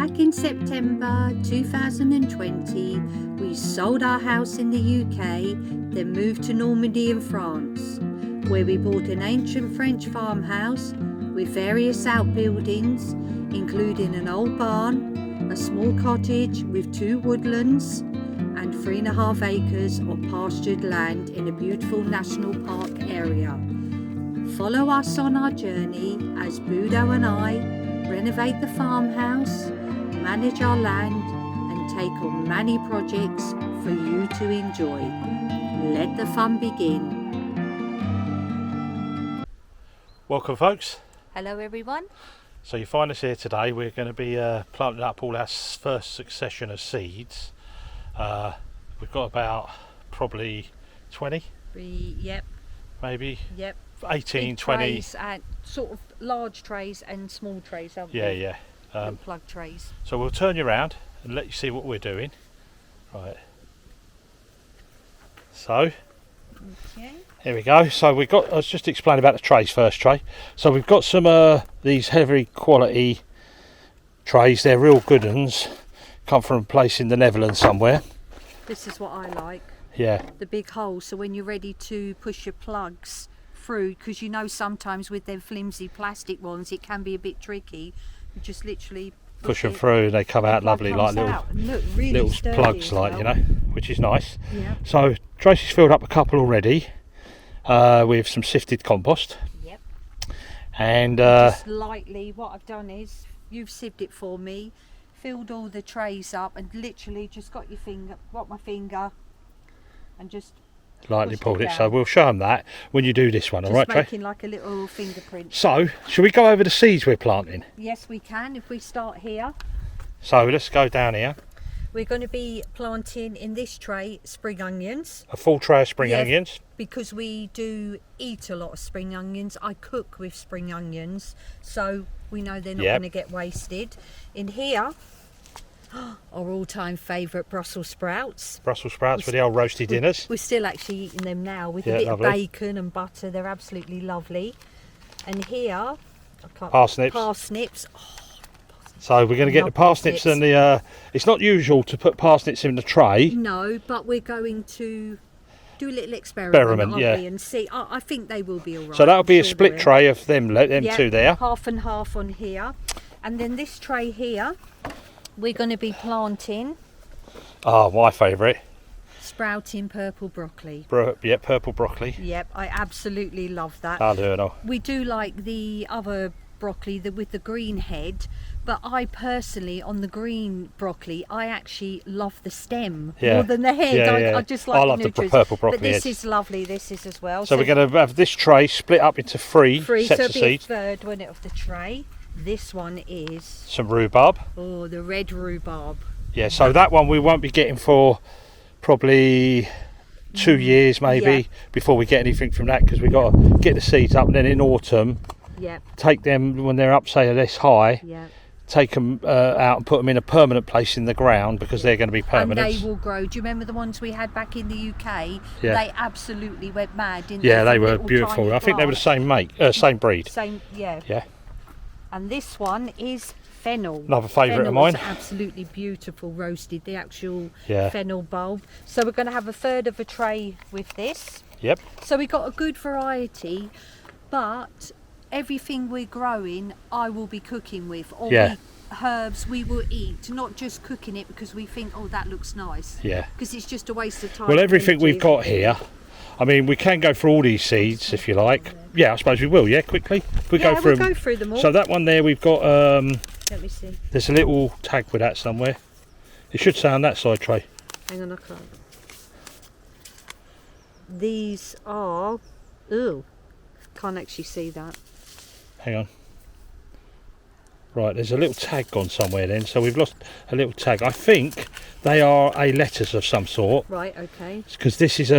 Back in September 2020, we sold our house in the UK, then moved to Normandy in France, where we bought an ancient French farmhouse with various outbuildings, including an old barn, a small cottage with 2 woodlands, and 3.5 acres of pastured land in a beautiful national park area. Follow us on our journey as Budo and I renovate the farmhouse, manage our land, and take on many projects for you to enjoy. Let the fun begin. Welcome folks. Hello everyone. So you find us here today. We're going to be planting up all our first succession of seeds. We've got about probably 20, Yep. maybe. Yep. 18, Big 20. Trays and sort of large trays and small trays, haven't we? Yeah. Little plug trays. So we'll turn you around and let you see what we're doing. Right. So. Okay. Here we go. So we've got, I was just explaining about the trays first, Trey. So we've got some these heavy quality trays. They're real good ones. Come from a place in the Netherlands somewhere. This is what I like. Yeah. The big holes, so when you're ready to push your plugs through, because you know sometimes with them flimsy plastic ones it can be a bit tricky. You just literally Push them through and they come out lovely, like little plugs, like, you know, which is nice. Yeah. So Tracy's filled up a couple already with some sifted compost. Yep. And just lightly, what I've done is, you've sieved it for me, filled all the trays up, and literally just got my finger and just lightly pulled it. down. So we'll show them that when you do this one. Just all right, Trey? making like a little fingerprint. So shall we go over the seeds we're planting? Yes, we can. If we start here, so let's go down here. we're going to be planting in this tray spring onions. A full tray of spring Yeah. onions. Because we do eat a lot of spring onions. I cook with spring onions, so we know they're not Yep. going to get wasted. In here, our all-time favourite Brussels sprouts. Brussels sprouts for the old roasty dinners. We're still actually eating them now with Yeah, a bit lovely. of bacon and butter. They're absolutely lovely. And here, Parsnips. Parsnips. So we're going to get Love the parsnips and the. It's not usual to put parsnips in the tray. No, but we're going to do a little experiment, aren't yeah. we, and see. I think they will be all right. So that'll be I'm a sure split they will. tray of them Yep, two there. half and half on here, and then this tray here we're going to be planting My favourite. sprouting purple broccoli. Yeah, purple broccoli. Yep, I absolutely love that. I do know. We do like the other broccoli with the green head, but I personally, on the green broccoli, I actually love the stem more than the head. I just like I love the nutrients. purple broccoli. But this head. is lovely. This is as well. So we're going to have this tray split up into three so sets of it'll be a seeds. third one of the tray. This one is Some rhubarb. the red rhubarb. Yeah, so that one we won't be getting for probably 2 years maybe before we get anything from that, because we've got to get the seeds up, and then in autumn take them when they're up, say this high, take them out and put them in a permanent place in the ground, because they're going to be permanent. And they will grow. Do you remember the ones we had back in the UK? Yeah. They absolutely went mad, didn't Yeah, they? they were Little beautiful. tiny I think they were the plants. same breed. Same, yeah. Yeah. And this one is fennel. Another favourite of Fennel's mine. absolutely beautiful, roasted, the actual Yeah. fennel bulb. So we're going to have a third of a tray with this. Yep. So we got a good variety, but everything we're growing I will be cooking with, or herbs we will eat, not just cooking it because we think, oh, that looks nice. Yeah. Because it's just a waste of time. Well, everything we've got here, I mean, we can go through all these seeds if you like. Yeah, I suppose we will. Yeah, quickly. We'll go through them all. So that one there, we've got. Let me see. There's a little tag with that somewhere. It should say on that side tray. Hang on, I can't. These are. Ooh, can't actually see that. Hang on. Right, there's a little tag gone somewhere then, so we've lost a little tag. I think they are a lettuce of some sort. Right. Okay. Because this is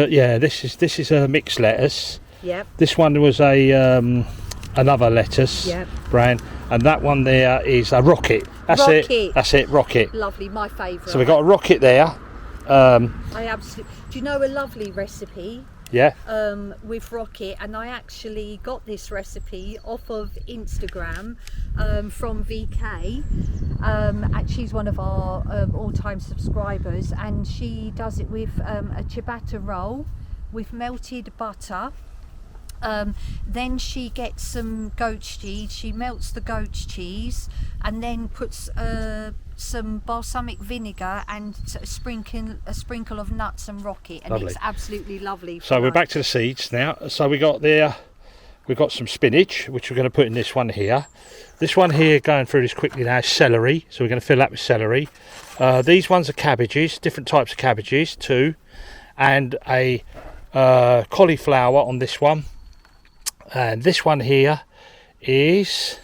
a mixed lettuce. Yep. This one was a another lettuce brand, and that one there is a rocket. That's it, rocket. Lovely, my favourite. So we've got a rocket there. I absolutely. Do you know a lovely recipe with rocket, and I actually got this recipe off of Instagram from VK. She's one of our all-time subscribers, and she does it with a ciabatta roll with melted butter. Then she gets some goat's cheese, she melts the goat's cheese and then puts some balsamic vinegar and a sprinkle of nuts and rocket, and it's absolutely lovely. So we're back to the seeds now. So we've got some spinach, which we're going to put in this one here. This one here, going through this quickly now, is celery, so we're going to fill that with celery. These ones are cabbages, different types of cabbages too, and a cauliflower on this one. And this one here is,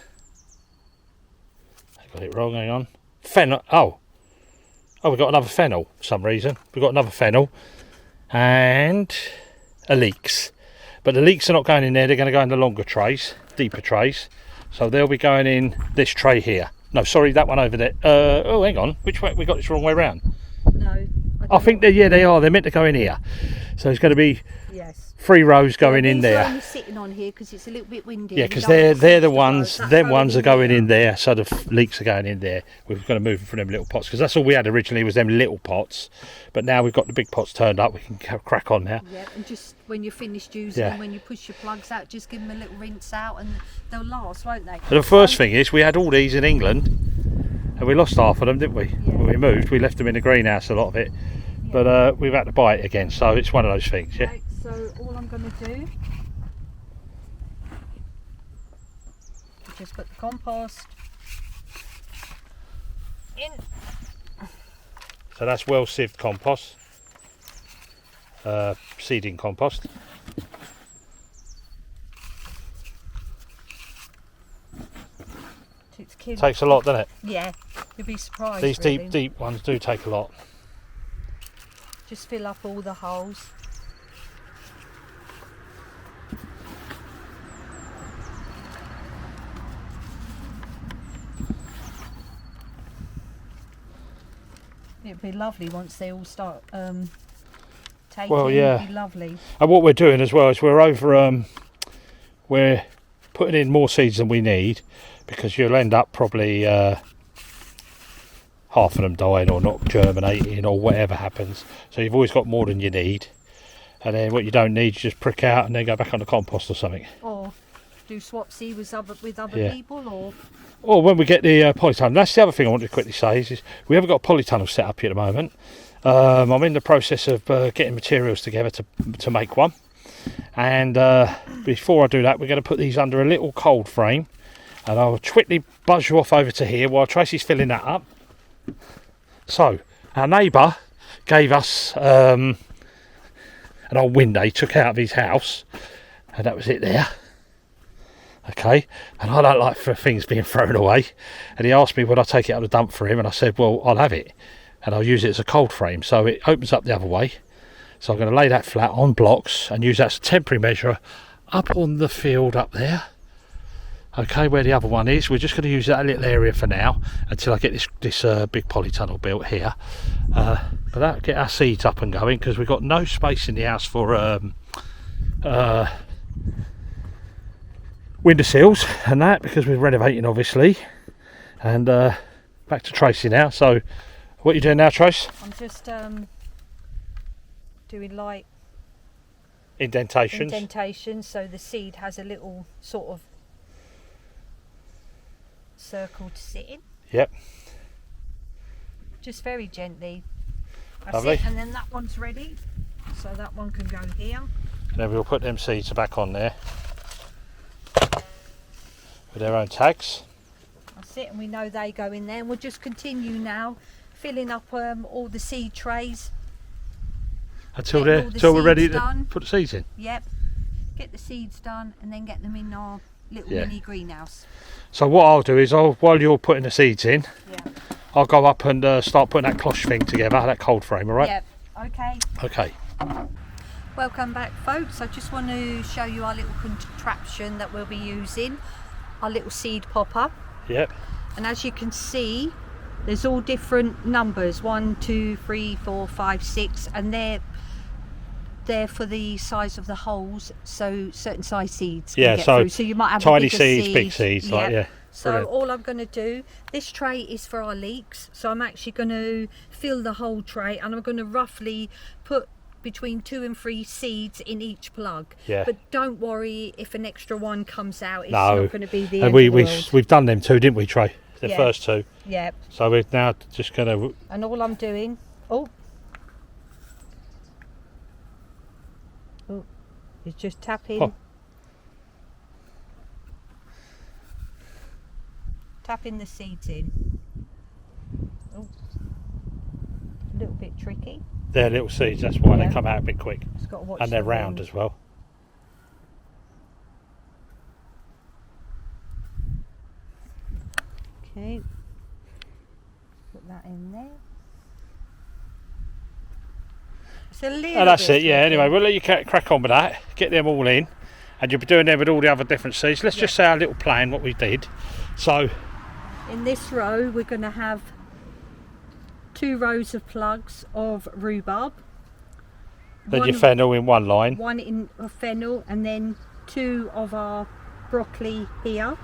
I got it wrong, hang on, fennel. Oh, we've got another fennel for some reason. We've got another fennel and a leeks. But the leeks are not going in there, they're going to go in the longer trays, deeper trays. So they'll be going in this tray here. No, sorry, that one over there. Oh, hang on, which way? We got this wrong way around. No. I think they are. They're meant to go in here. So it's going to be 3 rows going in there. I'm sitting on here because it's a little bit windy. Yeah, because they're the ones. Them ones are going in there. So the leeks are going in there. We're going to move them from them little pots because that's all we had originally was them little pots. But now we've got the big pots turned up. We can crack on now. Yeah, and just when you're finished using them, when you push your plugs out, just give them a little rinse out, and they'll last, won't they? The first thing is we had all these in England, and we lost half of them, didn't we? Yeah. When we moved, we left them in the greenhouse, a lot of it. Yeah. But we've had to buy it again, so it's one of those things. Yeah. Right, so all I'm going to do is just put the compost in. So that's well sieved compost, seeding compost. Takes a lot, doesn't it? Yeah, you'd be surprised. These really. deep ones do take a lot. Just fill up all the holes. It'd be lovely once they all start taking. Well, yeah. It'd be lovely. And what we're doing as well is we're putting in more seeds than we need, because you'll end up probably half of them dying or not germinating or whatever happens. So you've always got more than you need, and then what you don't need you just prick out and then go back on the compost or something. Or do swap seed with other people, or when we get the polytunnel. That's the other thing I want to quickly say is we haven't got a polytunnel set up here at the moment. I'm in the process of getting materials together to make one, and before I do that, we're going to put these under a little cold frame, and I'll quickly buzz you off over to here while Tracy's filling that up. So our neighbour gave us an old window he took out of his house, and that was it there. Okay, and I don't like for things being thrown away, and he asked me would I take it out of the dump for him, and I said, well, I'll have it and I'll use it as a cold frame, so it opens up the other way. So I'm going to lay that flat on blocks and use that as a temporary measure up on the field up there. Okay, where the other one is, we're just going to use that little area for now until I get this big polytunnel built here. But that'll get our seeds up and going, because we've got no space in the house for windowsills and that, because we're renovating obviously. And back to Tracy now. So what are you doing now, Trace? I'm just doing light indentations so the seed has a little sort of circle to sit in. Yep. Just very gently. That's Lovely. it, and then that one's ready, so that one can go here. And then we'll put them seeds back on there with their own tags. That's it, and we know they go in there, and we'll just continue now filling up all the seed trays until we're ready to put the seeds in. Yep, get the seeds done and then get them in our little mini greenhouse. So what I'll do is while you're putting the seeds in, I'll go up and start putting that cloche thing together, that cold frame, alright? Yep, okay. Welcome back, folks. I just want to show you our little contraption that we'll be using, our little seed popper. Yep. And as you can see, there's all different numbers, 1, 2, 3, 4, 5, 6, and there for the size of the holes, so certain size seeds can Yeah, get so through. So you might have tiny a bigger seeds, seed. big seeds, like, yeah. So Brilliant. all I'm going to do, this tray is for our leeks, so I'm actually going to fill the whole tray, and I'm going to roughly put between 2 and 3 seeds in each plug. Yeah. But don't worry if an extra one comes out. It's No. not going to be the And end of the world. we've done them too, didn't we, Trey? The Yeah. first 2. Yeah. So we're now just going to... And all I'm doing, is just tapping. Oh. Tapping the seeds in. Oh, a little bit tricky. They're little seeds, that's why Yeah. they come out a bit quick. Just got to watch And they're the round wind. as well. Okay, put that in there. It's a little And that's bit it, yeah. tricky. Anyway, we'll let you crack on with that. Get them all in. And you'll be doing them with all the other different seeds. Let's just say our little plan, what we did. So, In this row, we're going to have 2 rows of plugs of rhubarb. then your fennel in one line. One in of fennel, and then 2 of our broccoli here.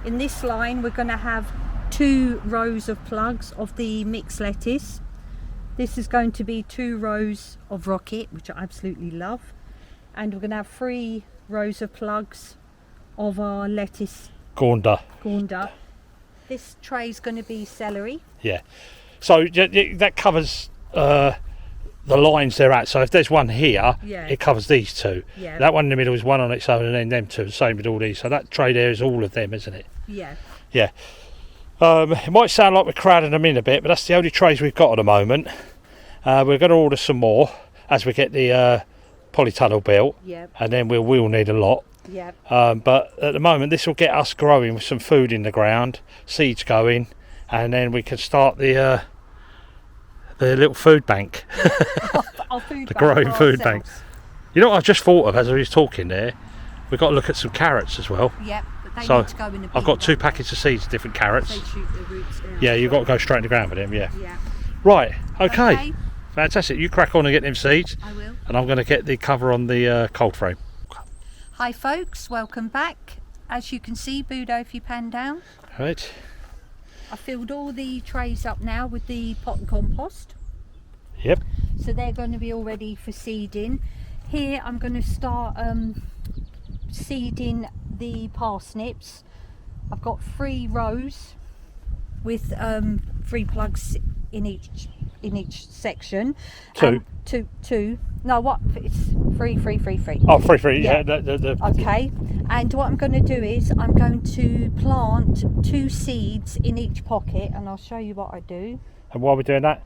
In this line, we're going to have 2 rows of plugs of the mixed lettuce. This is going to be 2 rows of rocket, which I absolutely love. And we're going to have 3 rows of plugs of our lettuce Gaunder. This tray is going to be celery. Yeah. So that covers the lines they're at. So if there's one here, Yeah. it covers these 2. Yeah. That one in the middle is one on its own, and then them 2. The same with all these. So that tray there is all of them, isn't it? Yeah. Yeah. It might sound like we're crowding them in a bit, but that's the only trays we've got at the moment. We're going to order some more as we get the polytunnel built, Yeah. and then we'll need a lot. Yeah. But at the moment, this will get us growing with some food in the ground, seeds going, and then we can start the little food bank, Our food the bank growing for food bank. ourselves. You know what I just thought of as I was talking there? We've got to look at some carrots as well. Yeah, but they So need to go in a I've got bin, 2 don't packets of seeds of different carrots. They shoot the roots down. Yeah, you've got to go straight in the ground with them, yeah. Yeah. Right, okay. Fantastic. You crack on and get them seeds, I will. and I'm going to get the cover on the cold frame. Hi folks, welcome back. As you can see, Budo, if you pan down, Right. I filled all the trays up now with the pot and compost. Yep. So they're going to be all ready for seeding. Here I'm going to start seeding the parsnips. I've got 3 rows with 3 plugs in each section. 2. Two. No, what? It's 3. Oh, free. Yeah. Yeah. Okay, and what I'm going to do is I'm going to plant 2 seeds in each pocket, and I'll show you what I do. And while we're doing that,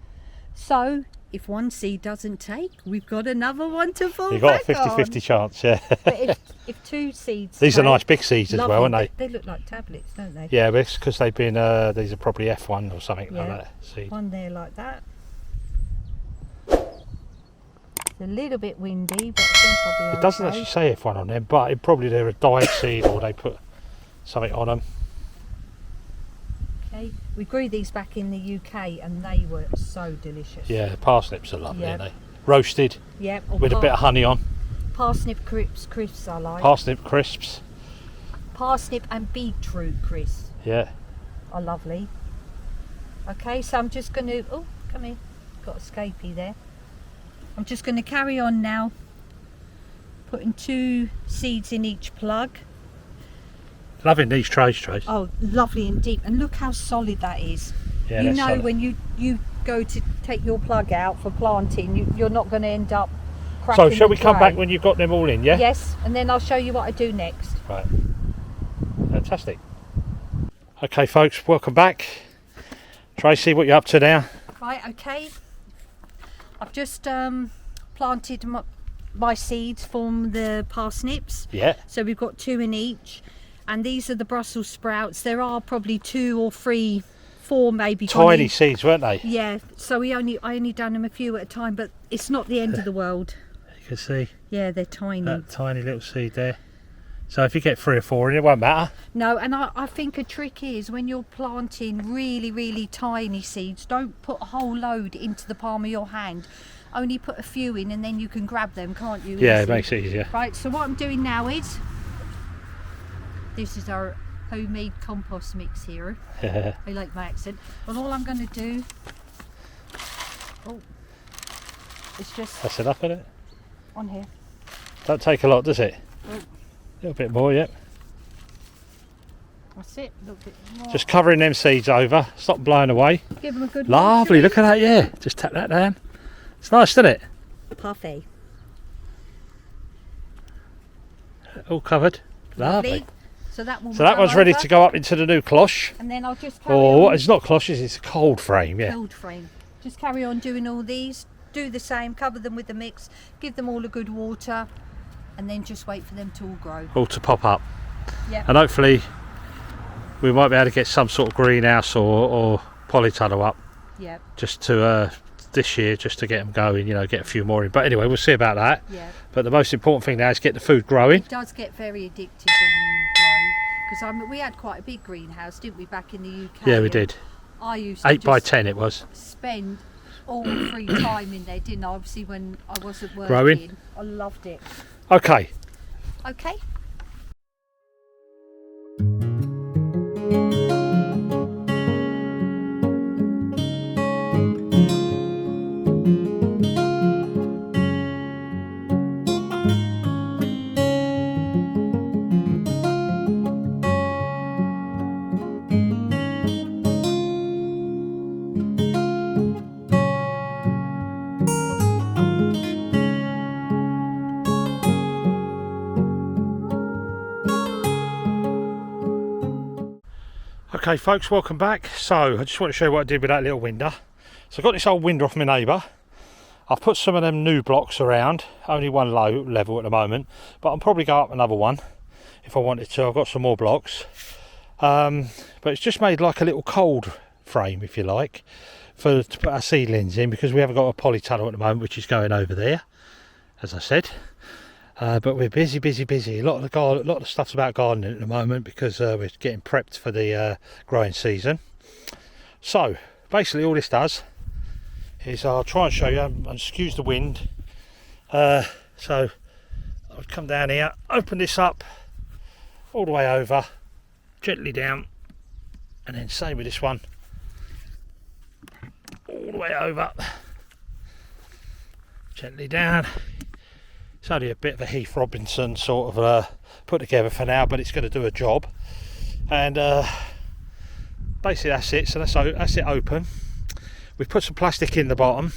So if one seed doesn't take, we've got another one to fall you've got a back on. 50-50 chance, yeah. But if 2 seeds These are take, nice big seeds as well, aren't they? They look like tablets, don't they? Yeah, but it's because they've been, these are probably F1 or something like Yeah. that. Seed. One there like that. It's a little bit windy, but I think I'll be It doesn't okay. actually say F1 on them, but it probably they're a dyed seed or they put something on them. Okay, we grew these back in the UK and they were so delicious. Yeah, the parsnips are lovely, Yeah. aren't they? Roasted Yep. with a bit of honey on. Parsnip crisps I like. Parsnip crisps. Parsnip and beetroot crisps Yeah. are lovely. Okay, so I'm just going to, oh, come here, got a scapie there. I'm just going to carry on now, putting 2 seeds in each plug. Loving these trays, Trace. Oh, lovely and deep, and look how solid that is. Yeah, You that's know, solid. when you go to take your plug out for planting, you're not going to end up So cracking shall the we come tray. back when you've got them all in, yeah? Yes, and then I'll show you what I do next. Right. Fantastic. Okay, folks, welcome back. Tracy, what you up to now? Right, okay. I've just planted my seeds from the parsnips. Yeah. So we've got 2 in each, and these are the Brussels sprouts. There are probably 2 or 3, 4 maybe. Tiny seeds, weren't they? Yeah. So I only done them a few at a time, but it's not the end of the world. You can see Yeah, they're tiny. that tiny little seed there. So if you get 3 or 4 in, it won't matter. No, and I think a trick is when you're planting really, really tiny seeds, don't put a whole load into the palm of your hand. only put a few in and then you can grab them, can't you? Yeah, easily? it makes it easier. Right, so what I'm doing now is, this is our homemade compost mix here. I like my accent. But all I'm going to do, it's just... That's enough, isn't it? On here. Don't take a lot, does it? Oh. A little bit more, yep. That's it. A little bit more. Just covering them seeds over, stop blowing away. Give them a good Lovely, look at that, yeah. Just tap that down. It's nice, isn't it? Parfait. All covered. Lovely. So that one's ready to go up into the new cloche. And then I'll just carry on. What? It's not cloches, it's a cold frame, yeah. Cold frame. Just carry on doing all these. Do the same, cover them with the mix, give them all a good water, and then just wait for them to all grow. All to pop up. Yeah. And hopefully we might be able to get some sort of greenhouse or polytunnel up. Yeah. Just to this year, just to get them going, you know, get a few more in. But anyway, we'll see about that. Yeah. But the most important thing now is get the food growing. It does get very addictive when you grow, because we had quite a big greenhouse, didn't we, back in the UK? Yeah, we did. I used to 8 by 10 it was. Spend all free time in there, didn't I? Obviously when I wasn't working. Growing. I loved it. Okay. Okay. Okay folks, welcome back. So I just want to show you what I did with that little window. So I got this old window off my neighbour. I've put some of them new blocks around, only one low level at the moment, but I'll probably go up another one if I wanted to. I've got some more blocks, but it's just made like a little cold frame, if you like, to put our seedlings in, because we haven't got a polytunnel at the moment, which is going over there, as I said. But we're busy. A lot of the stuff's about gardening at the moment, because we're getting prepped for the growing season. So basically all this does is, I'll try and show you, and excuse the wind. So I'll come down here, open this up all the way over, gently down, and then same with this one, all the way over, gently down. It's only a bit of a Heath Robinson sort of put together for now, but it's going to do a job. And basically that's it. So that's it open. We've put some plastic in the bottom,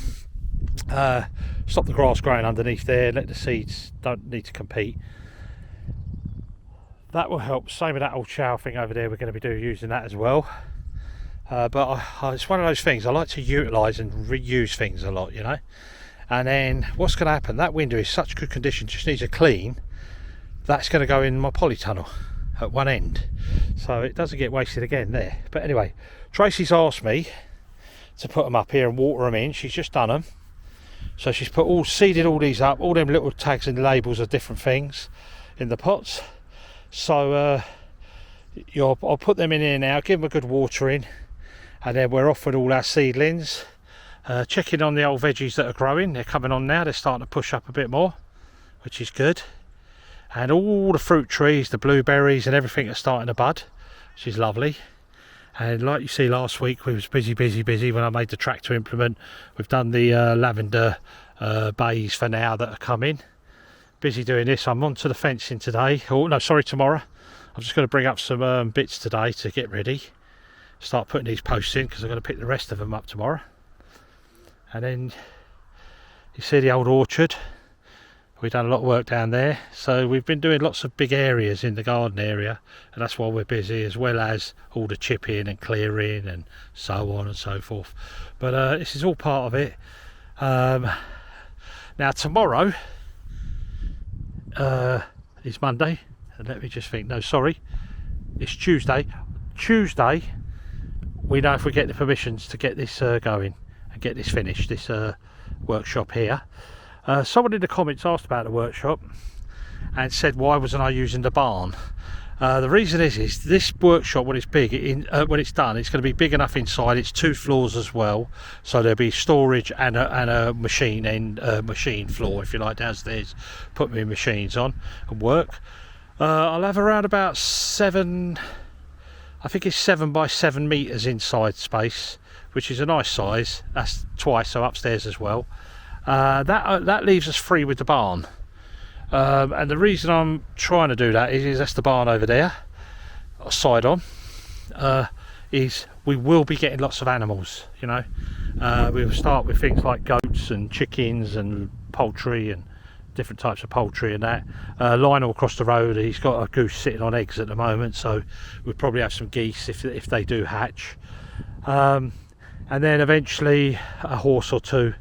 stop the grass growing underneath there, let the seeds don't need to compete. That will help. Same with that old shower thing over there, we're going to be using that as well. But it's one of those things, I like to utilise and reuse things a lot, you know. And then what's going to happen, that window is such good condition, just needs a clean. That's going to go in my polytunnel at one end, so it doesn't get wasted again there. But anyway, Tracy's asked me to put them up here and water them in. She's just done them, so she's seeded all these up, all them little tags and labels of different things in the pots. So I'll put them in here now, give them a good watering, and then we're off with all our seedlings. Checking on the old veggies that are growing. They're coming on now, they're starting to push up a bit more, which is good. And all the fruit trees, the blueberries and everything are starting to bud, which is lovely. And like you see, last week we was busy when I made the tractor implement. We've done the lavender bays for now that are coming. Busy doing this. I'm on to the fencing today. Oh no, sorry, tomorrow. I'm just going to bring up some bits today to get ready, start putting these posts in, because I'm going to pick the rest of them up tomorrow. And then you see the old orchard, we've done a lot of work down there, so we've been doing lots of big areas in the garden area, and that's why we're busy, as well as all the chipping and clearing and so on and so forth. But this is all part of it. Now tomorrow is Monday, and let me just think, no sorry, it's Tuesday. We know if we get the permissions to get this going and get this finished, this workshop here. Someone in the comments asked about the workshop and said, why wasn't I using the barn? The reason is this workshop, when it's big, when it's done, it's going to be big enough inside. It's 2 floors as well, so there'll be storage and a machine floor, if you like, downstairs. Put my machines on and work. I'll have around about 7, I think it's 7 by 7 meters inside space, which is a nice size. That's twice, so upstairs as well. That leaves us free with the barn. And the reason I'm trying to do that is that's the barn over there, side on, is we will be getting lots of animals, you know. We'll start with things like goats and chickens and poultry and different types of poultry and that. Lionel across the road, he's got a goose sitting on eggs at the moment, so we'll probably have some geese if they do hatch. And then eventually a horse or 2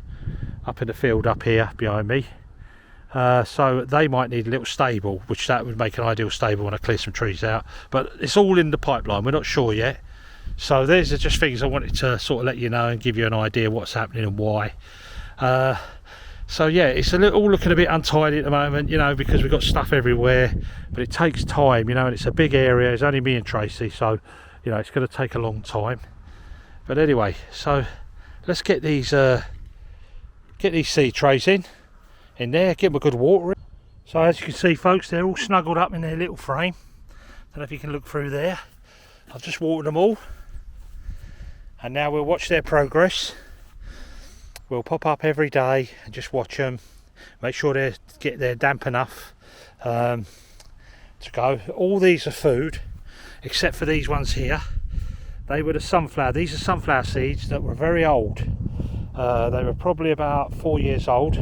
up in the field up here behind me. So they might need a little stable, which that would make an ideal stable when I clear some trees out, but it's all in the pipeline, we're not sure yet. So there's just things I wanted to sort of let you know and give you an idea what's happening and why. So yeah, it's all looking a bit untidy at the moment, you know, because we've got stuff everywhere, but it takes time, you know, and it's a big area. It's only me and Tracy, so you know it's going to take a long time. But anyway, so let's get these seed trays in there, give them a good water. So as you can see, folks, they're all snuggled up in their little frame. Don't know if you can look through there. I've just watered them all, and now we'll watch their progress. We'll pop up every day and just watch them, make sure they're damp enough to go. All these are food, except for these ones here. They were the sunflower. These are sunflower seeds that were very old. They were probably about 4 years old,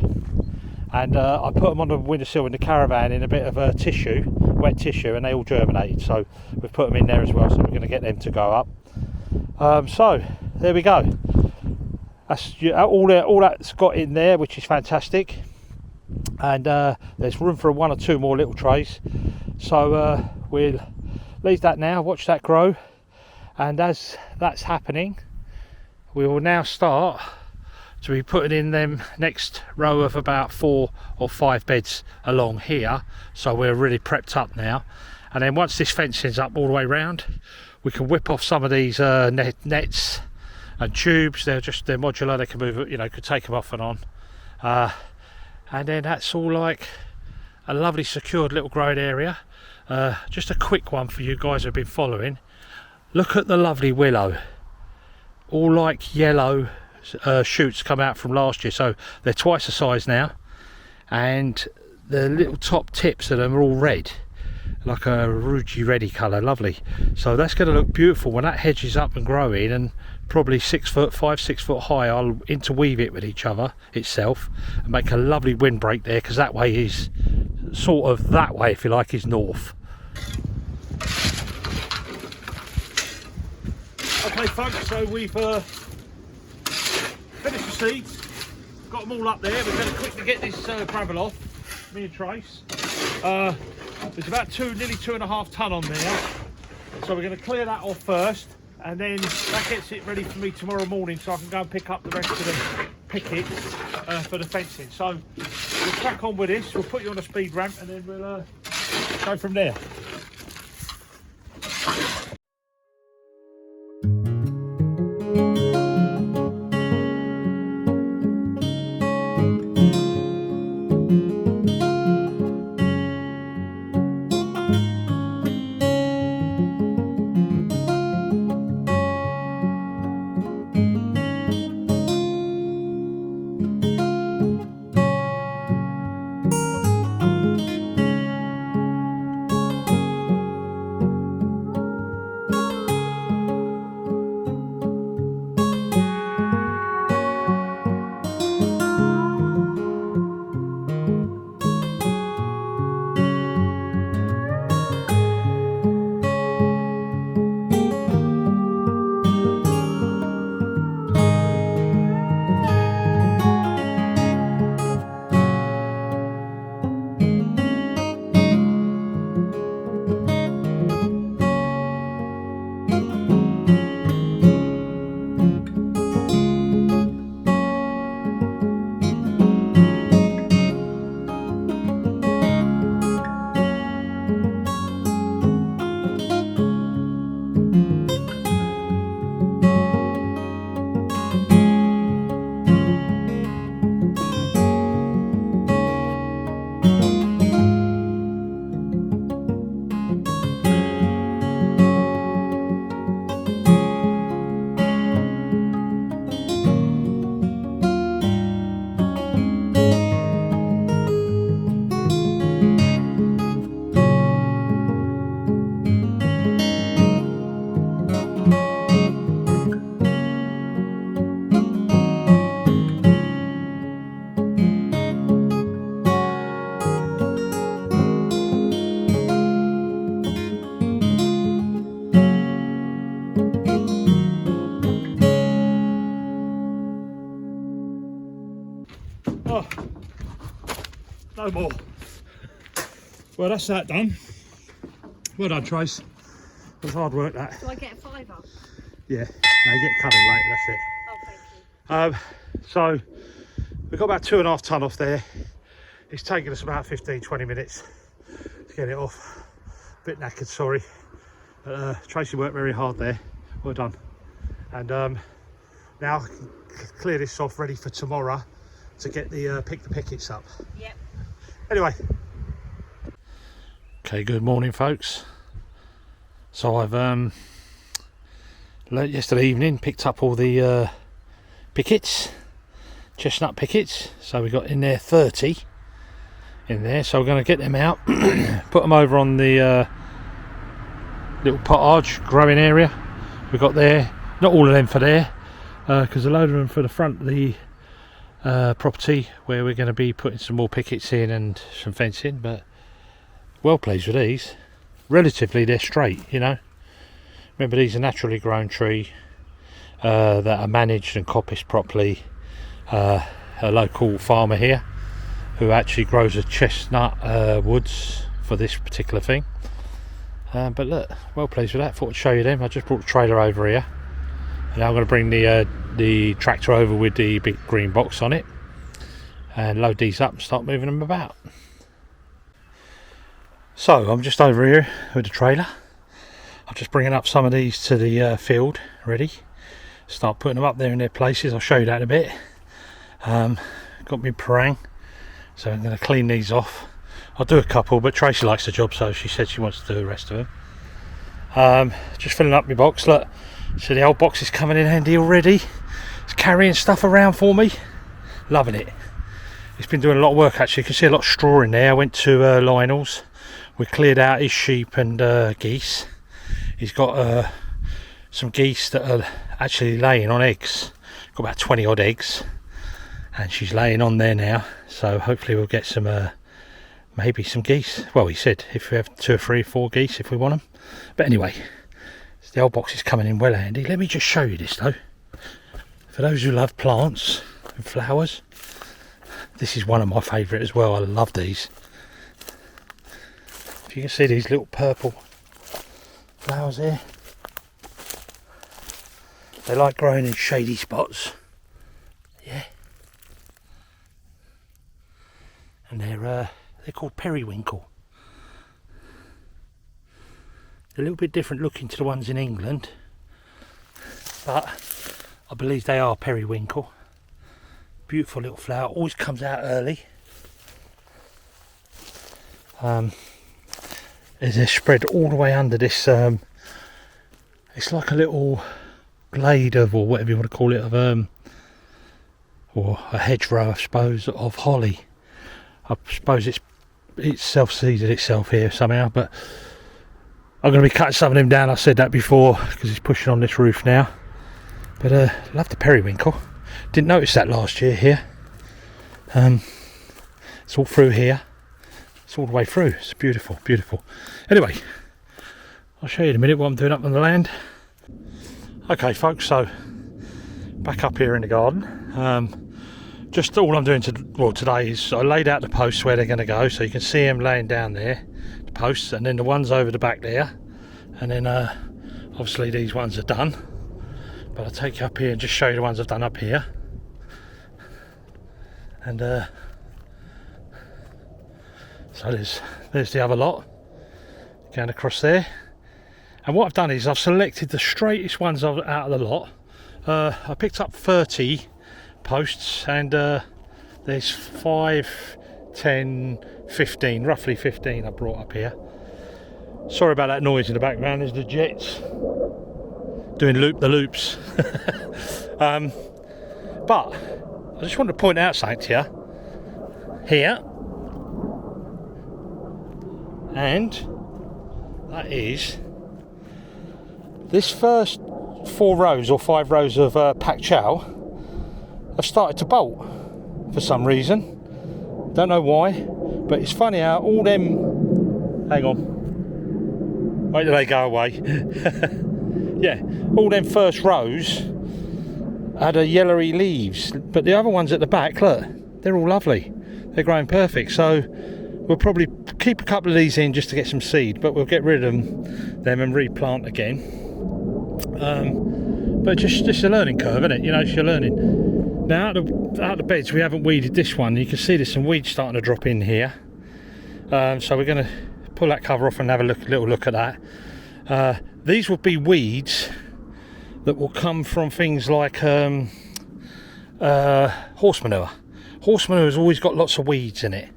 and I put them on the windowsill in the caravan in a bit of a tissue, wet tissue, and they all germinated. So we've put them in there as well, so we're going to get them to go up. So there we go. That's all that's got in there, which is fantastic. And there's room for 1 or 2 more little trays. So we'll leave that now, watch that grow. And as that's happening, we will now start to be putting in them next row of about 4 or 5 beds along here. So we're really prepped up now. And then once this fencing's up all the way round, we can whip off some of these nets and tubes. They're modular, they can move, you know, could take them off and on. And then that's all like a lovely secured little growing area. Just a quick one for you guys who've been following. Look at the lovely willow, all like yellow shoots come out from last year, so they're twice the size now, and the little top tips of them are all red, like a ruggy reddy colour. Lovely. So that's going to look beautiful when that hedge is up and growing, and probably 6 foot, 5-6 foot high. I'll interweave it with each other itself and make a lovely windbreak there, because that way is sort of, that way if you like, is north. Okay folks, so we've finished the seeds, got them all up there. We're going to quickly get this gravel off, me and Trace. There's about nearly 2.5 tonne on there, so we're going to clear that off first, and then that gets it ready for me tomorrow morning, so I can go and pick up the rest of the pickets for the fencing. So we'll crack on with this, we'll put you on a speed ramp, and then we'll go from there. no more. Well, that's that done. Well done, Trace. It was hard work, that. Do I get a fiver? Yeah, no, you get covered later, that's it. Oh, thank you. So we've got about 2.5 tonne off there. It's taken us about 15-20 minutes to get it off. A bit knackered, sorry. Tracy worked very hard there. Well done. And now I can clear this off, ready for tomorrow to get the pick the pickets up. Yep. Anyway. Okay, good morning, folks. So I've yesterday evening picked up all the pickets, chestnut pickets. So we got in there 30 in there. So we're going to get them out, put them over on the little pottage growing area we got there. Not all of them for there, because a load of them for the front of the property where we're going to be putting some more pickets in and some fencing. But well pleased with these. Relatively they're straight, you know. Remember, these are naturally grown tree that are managed and coppiced properly. A local farmer here who actually grows a chestnut woods for this particular thing. But look, well pleased with that. Thought I'd show you them. I just brought the trailer over here. And now I'm going to bring the tractor over with the big green box on it and load these up and start moving them about. So I'm just over here with the trailer. I'm just bringing up some of these to the field ready. Start putting them up there in their places. I'll show you that in a bit. Got me parang, so I'm going to clean these off. I'll do a couple, but Tracy likes the job, so she said she wants to do the rest of them. Just filling up my box. Look, so the old box is coming in handy already. It's carrying stuff around for me. Loving it. It's been doing a lot of work actually. You can see a lot of straw in there. I went to Lionel's. We cleared out his sheep and geese. He's got some geese that are actually laying on eggs. Got about 20 odd eggs, and she's laying on there now. So hopefully we'll get some, maybe some geese. Well, he said if we have 2 or 3 or 4 geese if we want them. But anyway, the old box is coming in well handy. Let me just show you this though. For those who love plants and flowers, this is one of my favourite as well. I love these. If you can see these little purple flowers here, they like growing in shady spots. Yeah, and they're called periwinkle. They're a little bit different looking to the ones in England, but I believe they are periwinkle. Beautiful little flower, always comes out early. They're spread all the way under this. It's like a little glade of, or whatever you want to call it, of or a hedgerow, I suppose, of holly. I suppose it's self-seeded itself here somehow, but I'm going to be cutting some of them down. I said that before because it's pushing on this roof now. But love the periwinkle. Didn't notice that last year here. It's all through here. It's all the way through. It's beautiful, beautiful. Anyway, I'll show you in a minute what I'm doing up on the land. Okay, folks, so back up here in the garden. Just all I'm doing today is I laid out the posts where they're going to go, so you can see them laying down there, the posts, and then the ones over the back there, and then obviously these ones are done. But I'll take you up here and just show you the ones I've done up here. And so there's the other lot going across there. And what I've done is I've selected the straightest ones out of the lot. I picked up 30 posts, and there's 5, 10, 15, roughly 15 I brought up here. Sorry about that noise in the background. There's the jets doing the loops. But I just want to point out something to you here, and that is this first 4 rows or 5 rows of pack chow have started to bolt for some reason. Don't know why, but it's funny how all them, hang on, wait till they go away. Yeah, all them first rows had a yellowy leaves, but the other ones at the back, look, they're all lovely. They're growing perfect. So we'll probably keep a couple of these in just to get some seed, but we'll get rid of them and replant again. But just a learning curve, isn't it? You know, it's your learning. Now out of the beds, we haven't weeded this one. You can see there's some weeds starting to drop in here. So we're going to pull that cover off and have a little look at that. These will be weeds that will come from things like horse manure. Horse manure has always got lots of weeds in it,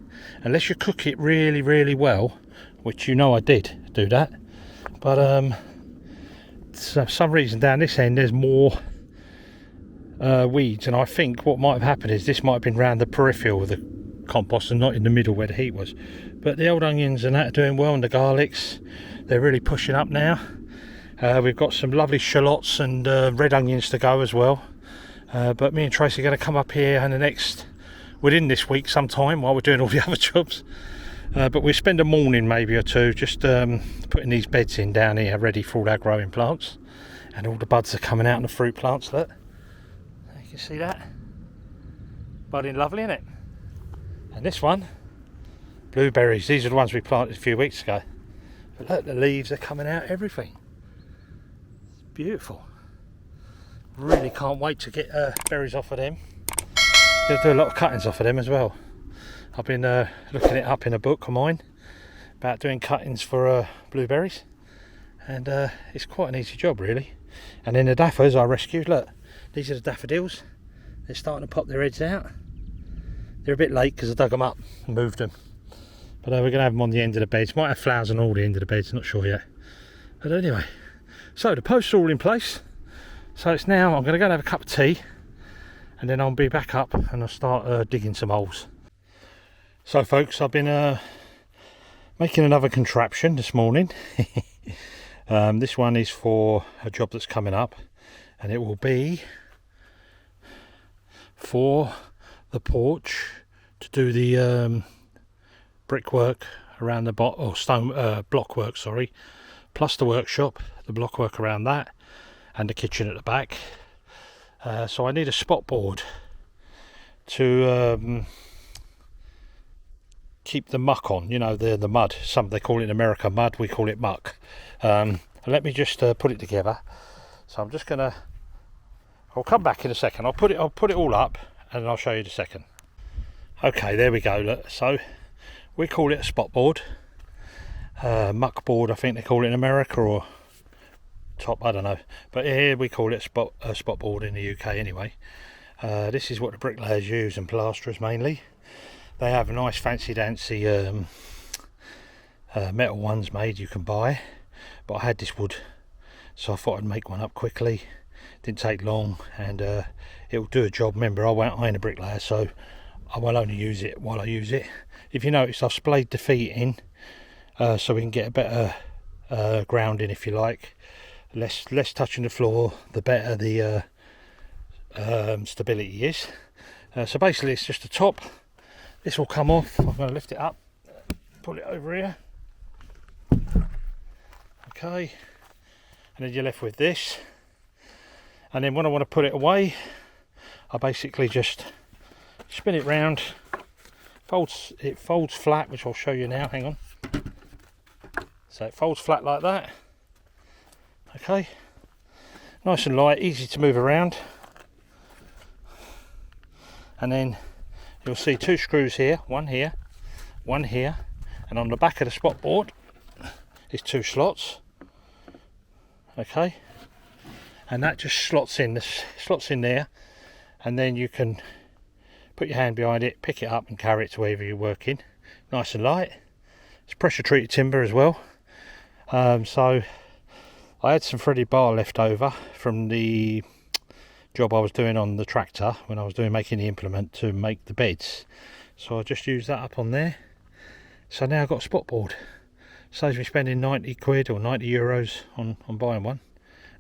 unless you cook it really, really well, which you know I did do that. But for some reason down this end there's more weeds, and I think what might have happened is this might have been round the peripheral of the compost and not in the middle where the heat was. But the old onions and that are doing well, and the garlics, they're really pushing up now. We've got some lovely shallots and red onions to go as well. But me and Tracy are going to come up here within this week sometime while we're doing all the other jobs. But we'll spend a morning maybe or two just putting these beds in down here ready for all our growing plants. And all the buds are coming out in the fruit plants, look. You can see that. Budding lovely, isn't it? And this one, blueberries. These are the ones we planted a few weeks ago. But look, the leaves are coming out, everything. It's beautiful. Really can't wait to get berries off of them. Going to do a lot of cuttings off of them as well. I've been looking it up in a book of mine about doing cuttings for blueberries, and it's quite an easy job really. And then the daffodils I rescued, look, these are the daffodils. They're starting to pop their heads out. They're a bit late because I dug them up and moved them, but we're going to have them on the end of the beds. Might have flowers on all the end of the beds, not sure yet. But anyway, so the posts are all in place. So it's now, I'm going to go and have a cup of tea, and then I'll be back up and I'll start digging some holes. So folks, I've been making another contraption this morning. This one is for a job that's coming up, and it will be for the porch to do the brickwork around the stone block work, sorry, plus the workshop, the block work around that, and the kitchen at the back. So I need a spot board to keep the muck on, you know, the mud. Some they call it in America mud, we call it muck. Let me just put it together. So I'm just gonna, I'll come back in a second. I'll put it all up and I'll show you in a second. Okay, there we go. Look, so we call it a spot board, muck board I think they call it in America, or top, I don't know, but here we call it a spot board in the UK anyway. This is what the bricklayers use and plasterers mainly. They have nice fancy dancy metal ones made you can buy, but I had this wood, so I thought I'd make one up quickly. Didn't take long, and it will do a job. Remember, I ain't a bricklayer, so I will only use it while I use it. If you notice, I've splayed the feet in so we can get a better grounding, if you like. Less touching the floor, the better the stability is. So basically it's just the top. This will come off. I'm going to lift it up, pull it over here. Okay, and then you're left with this. And then when I want to put it away, I basically just spin it round. It folds flat, which I'll show you now. Hang on. So it folds flat like that. Okay, nice and light, easy to move around. And then you'll see two screws here, one here, and on the back of the spot board is two slots. Okay, and that just slots in there, and then you can put your hand behind it, pick it up and carry it to wherever you're working. Nice and light. It's pressure treated timber as well. So I had some threaded bar left over from the job I was doing on the tractor when I was making the implement to make the beds, so I just used that up on there. So now I've got a spot board. Saves me spending 90 quid or 90 euros on buying one,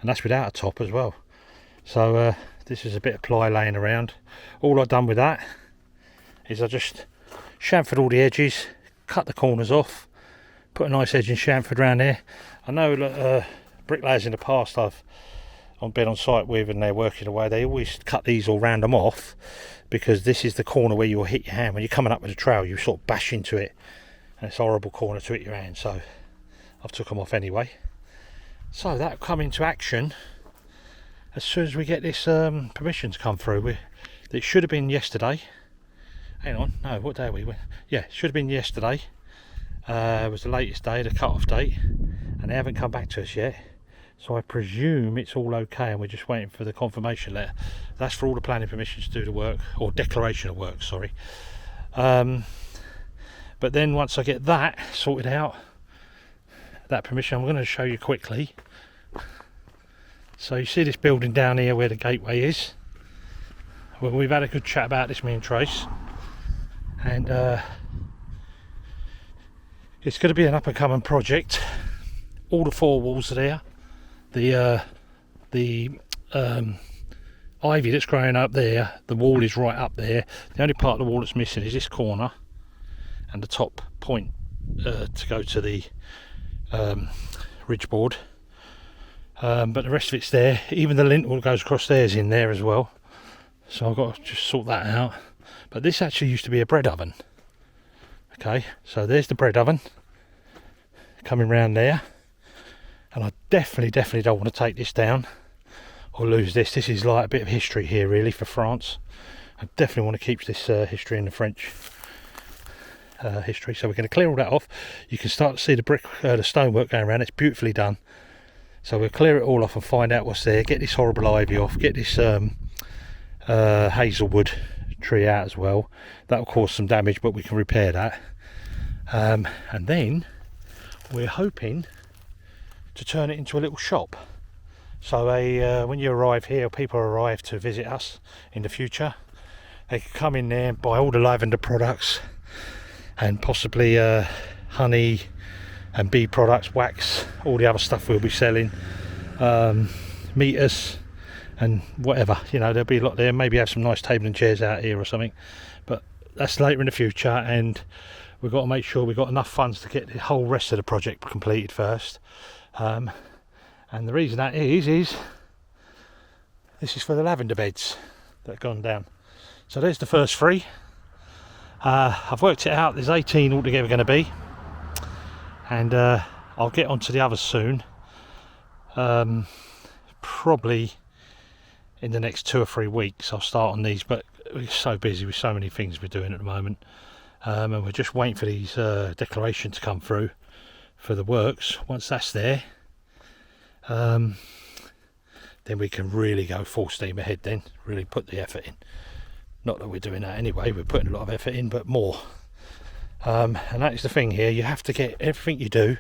and that's without a top as well. So this is a bit of ply laying around. All I've done with that is I just chamfered all the edges, cut the corners off, put a nice edge in chamfered around there. I know bricklayers in the past I've been on site with and they're working away, they always cut these all random off, because this is the corner where you'll hit your hand. When you're coming up with a trail, you sort of bash into it, and it's a horrible corner to hit your hand, so I've took them off anyway. So that'll come into action as soon as we get this permissions come through. It should have been yesterday. Hang on, no, what day are we? Yeah, it should have been yesterday. It was the latest day, the cut-off date, and they haven't come back to us yet. So I presume it's all okay, and we're just waiting for the confirmation letter. That's for all the planning permissions to do the work, or declaration of work, sorry. But then once I get that sorted out, that permission, I'm going to show you quickly. So you see this building down here where the gateway is. Well, we've had a good chat about this, me and Trace, and it's going to be an up and coming project. All the 4 walls are there. The ivy that's growing up there, the wall is right up there. The only part of the wall that's missing is this corner and the top point to go to the ridge board, but the rest of it's there. Even the lintel that goes across there is in there as well, so I've got to just sort that out. But this actually used to be a bread oven. Okay, so there's the bread oven coming round there, and I definitely don't want to take this down or lose this. This is like a bit of history here really for France. I definitely want to keep this history in the French history. So we're going to clear all that off. You can start to see the brick, the stonework going around. It's beautifully done. So we'll clear it all off and find out what's there. Get this horrible ivy off. Get this hazelwood tree out as well. That'll cause some damage, but we can repair that. And then we're hoping to turn it into a little shop. So when you arrive here, people arrive to visit us in the future, they can come in there and buy all the lavender products, and possibly honey and bee products, wax, all the other stuff we'll be selling, meters and whatever, you know, there'll be a lot there. Maybe have some nice table and chairs out here or something, but that's later in the future, and we've got to make sure we've got enough funds to get the whole rest of the project completed first. And the reason that is this is for the lavender beds that have gone down. So there's the first 3. I've worked it out, there's 18 altogether going to be, and I'll get onto the others soon, probably in the next 2 or 3 weeks I'll start on these, but we're so busy with so many things we're doing at the moment, and we're just waiting for these declarations to come through for the works. Once that's there, then we can really go full steam ahead, then really put the effort in. Not that we're doing that anyway, we're putting a lot of effort in, but more. And that is the thing here, you have to get everything you do,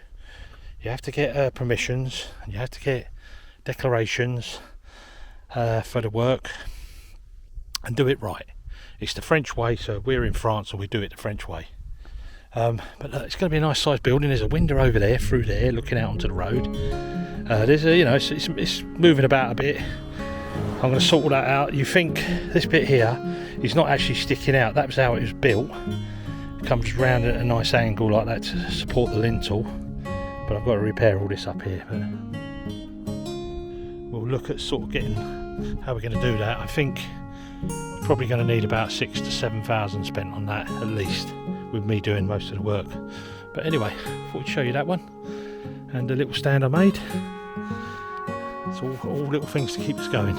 you have to get permissions, and you have to get declarations for the work, and do it right. It's the French way, so we're in France and we do it the French way. But look, it's going to be a nice sized building. There's a window over there, through there, looking out onto the road. There's a, you know, it's moving about a bit. I'm going to sort all that out. You think this bit here is not actually sticking out. That was how it was built. It comes round at a nice angle like that to support the lintel. But I've got to repair all this up here. But we'll look at sort of getting how we're going to do that. I think we're probably going to need about 6,000 to 7,000 spent on that at least, with me doing most of the work. But anyway, I thought I'd show you that one, and the little stand I made. It's all little things to keep us going.